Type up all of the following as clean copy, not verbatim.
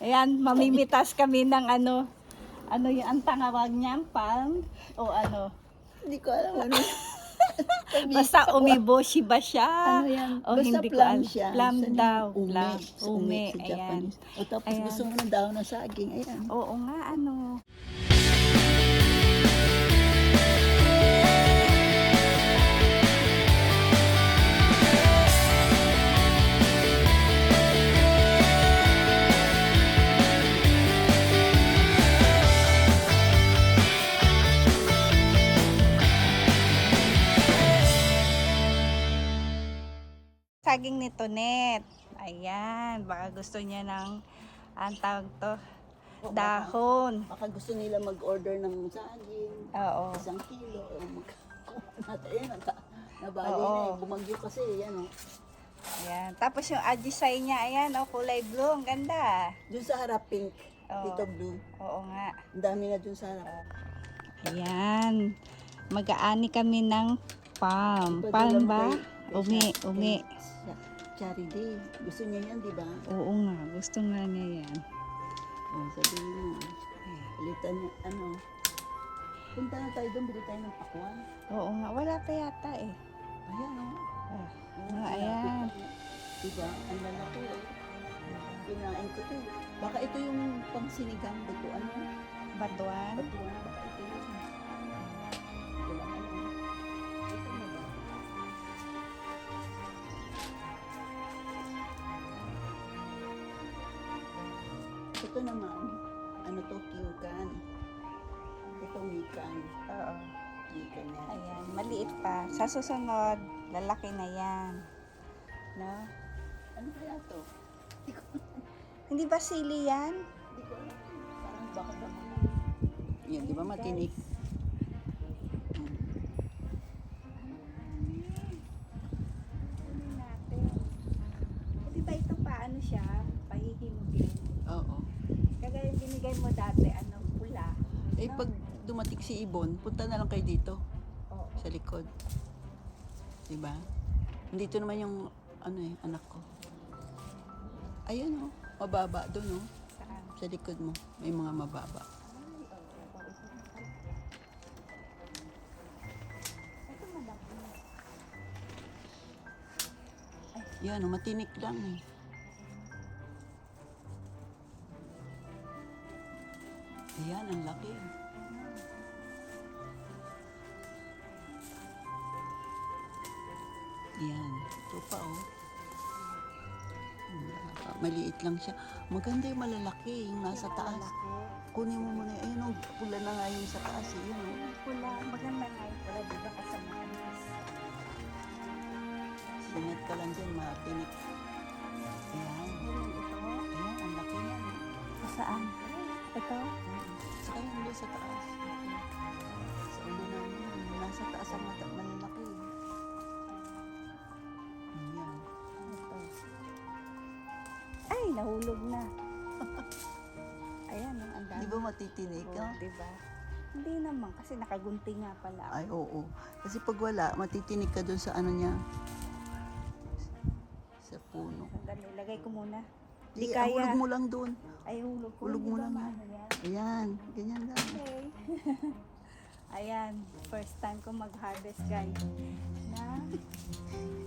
Ayan, mamimitas kami ng ano yung ang tangawag niyan, palm o ano. Hindi ko alam ano. Basta umiboshi ba siya? Ano yan? O Basta hindi ko plum alam. siya. Plum Saan daw. yung Plum. Ume. Sa Ayan. Japanese. O tapos Ayan. gusto mo ng daon ng saging. Ayan. Oo nga, ano. Saging nito, Net. Ayan, baka gusto niya ng, ang tawag to, O, dahon. Baka gusto nila mag-order ng saging. Oo. 1 kilo. O natin. Ayan. Nabali Oo. na eh. Bumagyo kasi. Yan o. Ayan. Tapos yung ajisay niya, ayan, kulay blue. Ang ganda. Doon sa harap pink. Oo. Dito blue. Oo nga. Ang dami na doon sa harap. Ayan. Mag-aani kami ng palm. Pwede Palm lang ba? kay Umi. Charity. Gusto niya yan, di ba? Oo nga. Gusto nga niya yan. Oh, sabihin mo. Palitan niya, ano. Punta na tayo doon, bili tayo ng pakwan. Oo nga. Wala pa yata eh. Ayan, oh. Ayan. Diba? Ang lalaki, oh. Kinain ko to. Baka ito yung pang sinigang dito, ano? Batuan. Patuwa, baka ito yun. Ito lang, ano. Ito na ba? Ito naman, ano to, kyukan. Ito mikan. Oo. Mikan yan. Ayan. Maliit pa. Sa susunod, lalaki na yan. No? Ano kaya to? Hindi ba sili yan? Hindi ko alam. Parang baka ba? Yan, di ba matinik? Ano natin? Di ba ito paano siya? Pahihimugin. Oo. Kagaya yung binigay mo dati, ano, pula. Eh, pag dumating si Ibon, punta na lang kayo dito, Oo. sa likod. Diba? Dito naman yung, ano eh, anak ko. Ayan oh, mababa doon oh. Saan? Sa likod mo, may mga mababa. Ito malaki. Yan oh, matinik lang eh. Ayan, ang laki. Yan, ito pa oh. Maliit lang siya. Maganda yung malalaki, yung nasa taas. Malaki. Kunin mo muna. Ayun oh, pula na nga yung sa taas. Ayun oh. Pula. Maganda nga yung pula. Di ba kasama anis? Singat ka lang dyan, matinik. Ayan. Ito. Ayan, ang laki niya. Saan? Ito? Saka yung doon sa taas. Sa ulo namin, nasa taas ang malalaki. Ayan. Ito. Ay, nahulog na. Ayan, ang dami. Di ba matitinik? Oo, No? diba? Hindi naman, kasi nakagunting nga pala. Ay, oo. Kasi pag wala, matitinik ka doon sa ano niya. Sa puno. Sandali, lagay ko muna. Di, Di kaya. hulog mo lang doon. Ay, hulog ko. Hulog Di mo ba lang maano yan? Ayan, ganyan lang. Okay. Ayan, first time ko mag-harvest guys. Na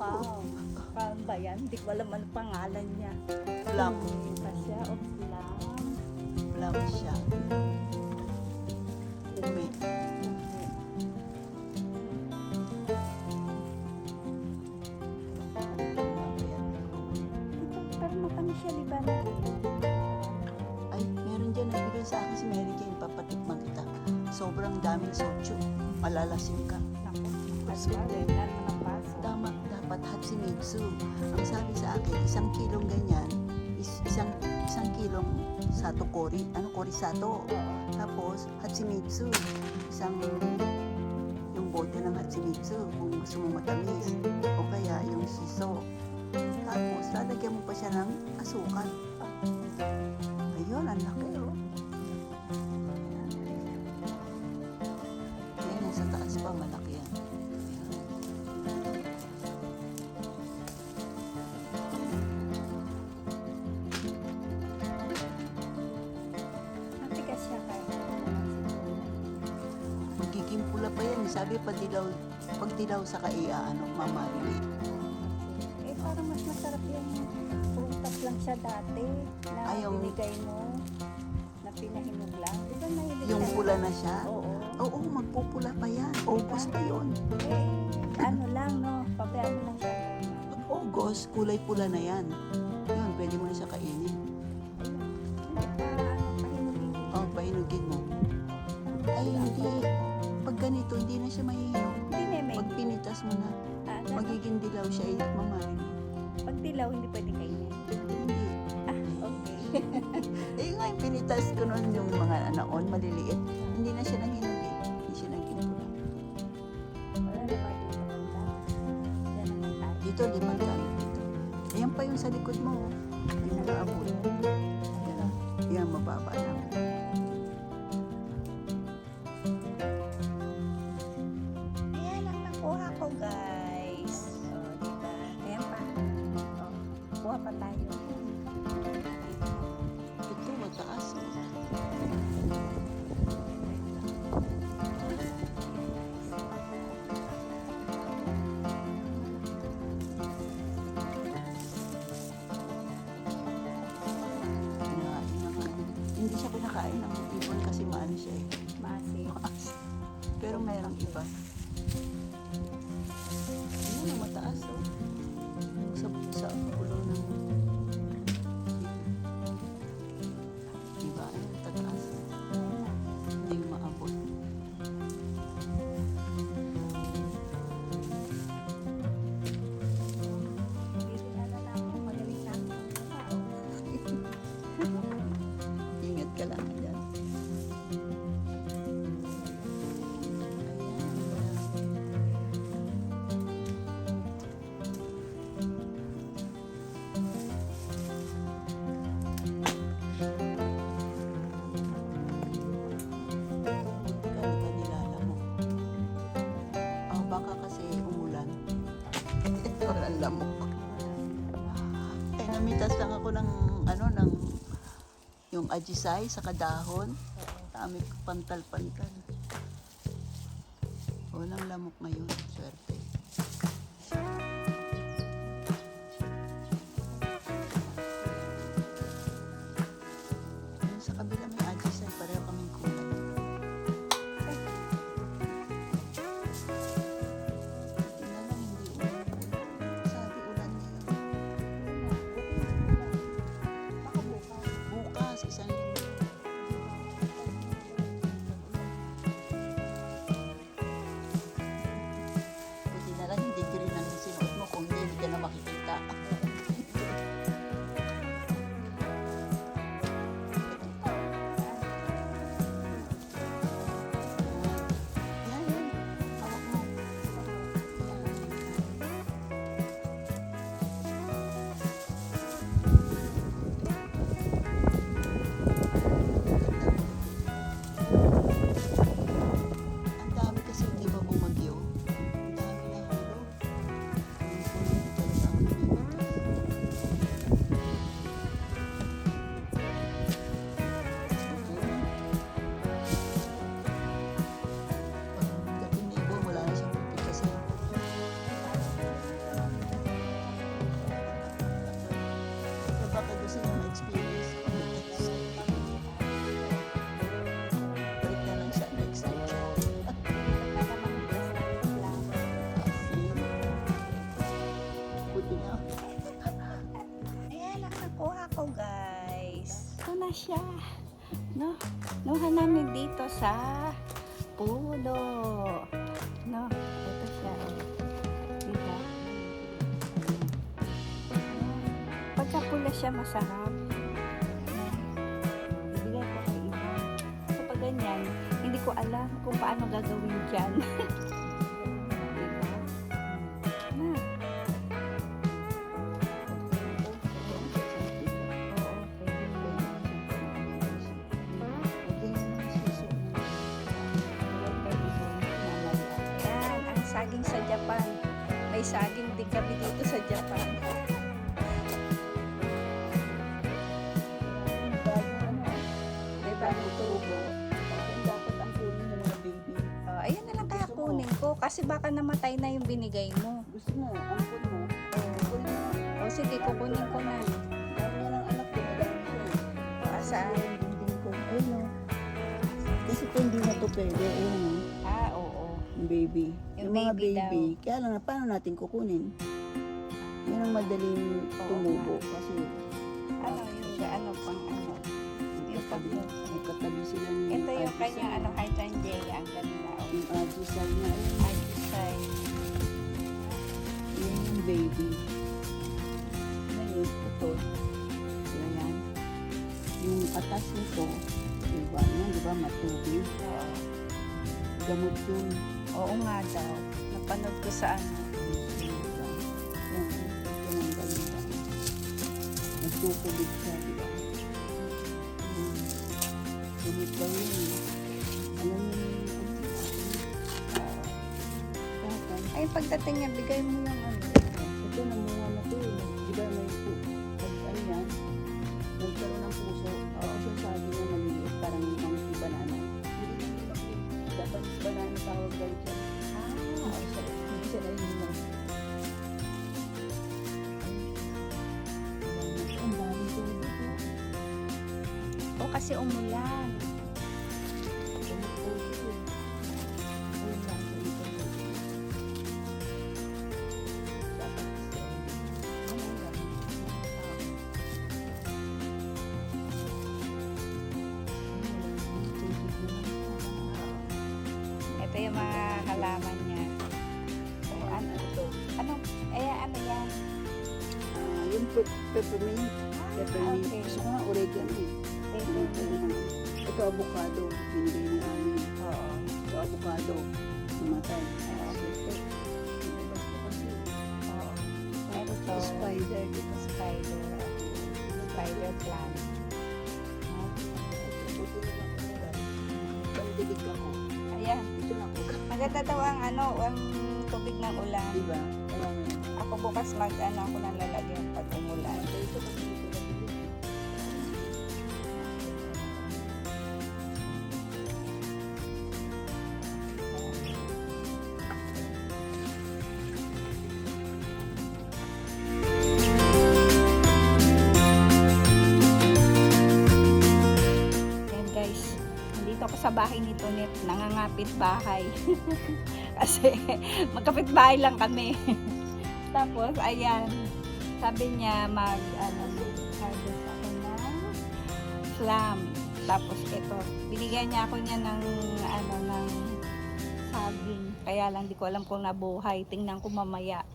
palm. Palm ba yan? Hindi ko alam ano pangalan niya. Plum. Iba siya o plum. Plum siya. Umi. Pero matamis siya, di ba? Ay, meron dyan nagbigay sa akin si Mary Jane. Papatikman kita. Sobrang daming sochu. Malalasim ka. Naku, mas bagay. Wala naman ang paso. Tama, dapat Hachimitsu. Ang sabi sa akin, 1 kilong ganyan, isang kilong sato kori. Ano, kori sato? Tapos, Hachimitsu. Yung bote ng Hachimitsu, kung gusto mo matamis. O kaya, yung shiso. Tapos, lalagyan mo pa siya ng asukal. Ayun, ang laki, oh. Ayan, nasa taas pa, malaki yan. sabi pag dilaw sa ano, mamarinate. Eh, parang mas masarap yung prutas lang siya dati na Ay, yung- binigay mo na pinahinog lang. Di ba mahilig Yung ka? pula na siya? Oo. Oo, magpupula pa yan. August pa yun. Eh, ano lang, no? Pabayaan mo lang siya. Pag August, kulay pula na yan. Yun, pwede mo na siya kainin. Hindi pa, pahinugin ko. Oh, pahinugin mo. Ay, hindi. Pag ganito, hindi na siya mahihinog. Hindi, Meme. Pag pinitas mo na, Magig- magiging dilaw siya, mamarinate. pag dilaw, hindi pwedeng kainin. Hindi. Okay. Eh, nga yung pinitas ko noon yung mga anaon, maliliit. Hindi na siya nahinog eh. Hindi siya naging pula. Wala na pa dito punta. Yan naman tayo. Dito, di ba tayo dito? Ayan pa yung sa likod mo. Oh. Hindi nakaabot. Yan, oh. Yan, mababa lang. Ayan ang nakuha ko, guys. O, diba? Ayan pa. O, kuha pa tayo. Ito, mataas. Oh. Kinain naman. Hindi siya pinakain ng ibon kasi maano siya eh. Maasim. Pero mayroong iba. Ayun, ang mataas oh. Sa ulo ng diba? Ayun, tataas. Hindi maabot. Hindi na ako. Magaling na ako. Ingat ka lang dyan. Gano'n ka nilala mo? Oh, baka kasi umulan. Walang lamok. Eh, namitas lang ako ng, ano, ng, yung ajisay sa kadahon. Dami pantal-pantal. Walang lamok ngayon. Swerte. Yung sa kabila may ajisay. Pareho kaming kulay. Hindi na lang, hindi ulan. Sabi ulan ngayon. Baka bukas. Bukas, isang linggo. Buti na lang hindi green ang sinuot mo kung hindi ka na makikita. Yan, yan. Hawak mo. Ang dami kasi di ba bumagyo? Ang dami na hulog. Talaga ang namimitas. Pagdating na ibo, wala na siyang pipitasin. So baka gusto niya ma-experience. Balik na lang siya next time siya. Buti nga. Ayan ang nakuha ko, guys. Ito na siya. No? Nuha namin dito sa puno. No? Ito siya. Diba? Pagka pula siya, masarap. No? Ibigay ko kay iba. So, pag ganyan, hindi ko alam kung paano gagawin dyan. Diba? Na. Oo, pwede. Yan, ang saging sa Japan. May saging din kami dito sa Japan. May bagong tubo. Dapat ang kunin ng mga baby. Oh, ayan na lang kaya kunin kasi baka namatay na yung binigay mo. Gusto mo, ampun mo. Ampun mo. O sige, kukunin ko na. Dami niya ng anak ko. Madami siya eh. Saan? Yung dingding ko. Ayun o. Kasi kung hindi na to pwede, ayun o. Ah, oo. Yung baby. Yung Yung mga baby baby. Kaya lang, paano natin kukunin? Yan ang madaling Oo tumubo. Kasi Ano yung ano pang ano? Yung pag may katabi sila ni ito yung Ate kanyang Sal. ano kay Tanjaya. Ang ganda. Yung Ate Sal na ayun. Ay, design. Yan yung baby. Ngayon, ito. Yan. Yung atas nito, diba? Yan, diba? Matubig. Oo. Gamot yun. Oo nga daw. Napanood ko sa ano. Yan. Ito yung ganda. Nagtutubig siya, diba? Gamot ba yun? Alam mo yung Ay, pagdating niya, bigay mo yung ano. ito namunga na to eh. Di ba may ano yan? Nagkaroon ng puso. Oo, siya sabi niya maliliit. Parang monkey banana. Hindi na malaki. Japanese banana tawag daw siya. Hindi siya naiinom. Ang daming tubig eh. O kasi umulan. Gamot puso eh. Ayun lang sa ito. Dapat Ito yung mga halaman niya. So, ano? Ano? Ano yan? yung peppermint. Peppermint. okay. Gusto ko nga oregano eh. Ito avocado. Binigay ni Ami. Oo. Ito avocado. Namatay. Oo. Ito. Spider. Di ba? Spider. Spider plant. Buti na lang ako na. Pandilig ako. Ayan. Ito na ako. Maganda daw ang ano, ang tubig ng ulan. Di ba? Kaya nga. Ako bukas mag-ano ako nang lalagyan pag umulan. Ito kasi dito na dito. Ayan guys, nandito ako sa bahay ni Tonet, nangangapit bahay. Kasi magkapit bahay lang kami. Tapos ayan, sabi niya mag-harvest ako ng slam. Tapos ito, binigyan niya ako niya ng ng saging. Kaya lang di ko alam kung nabuhay. Tingnan ko mamaya.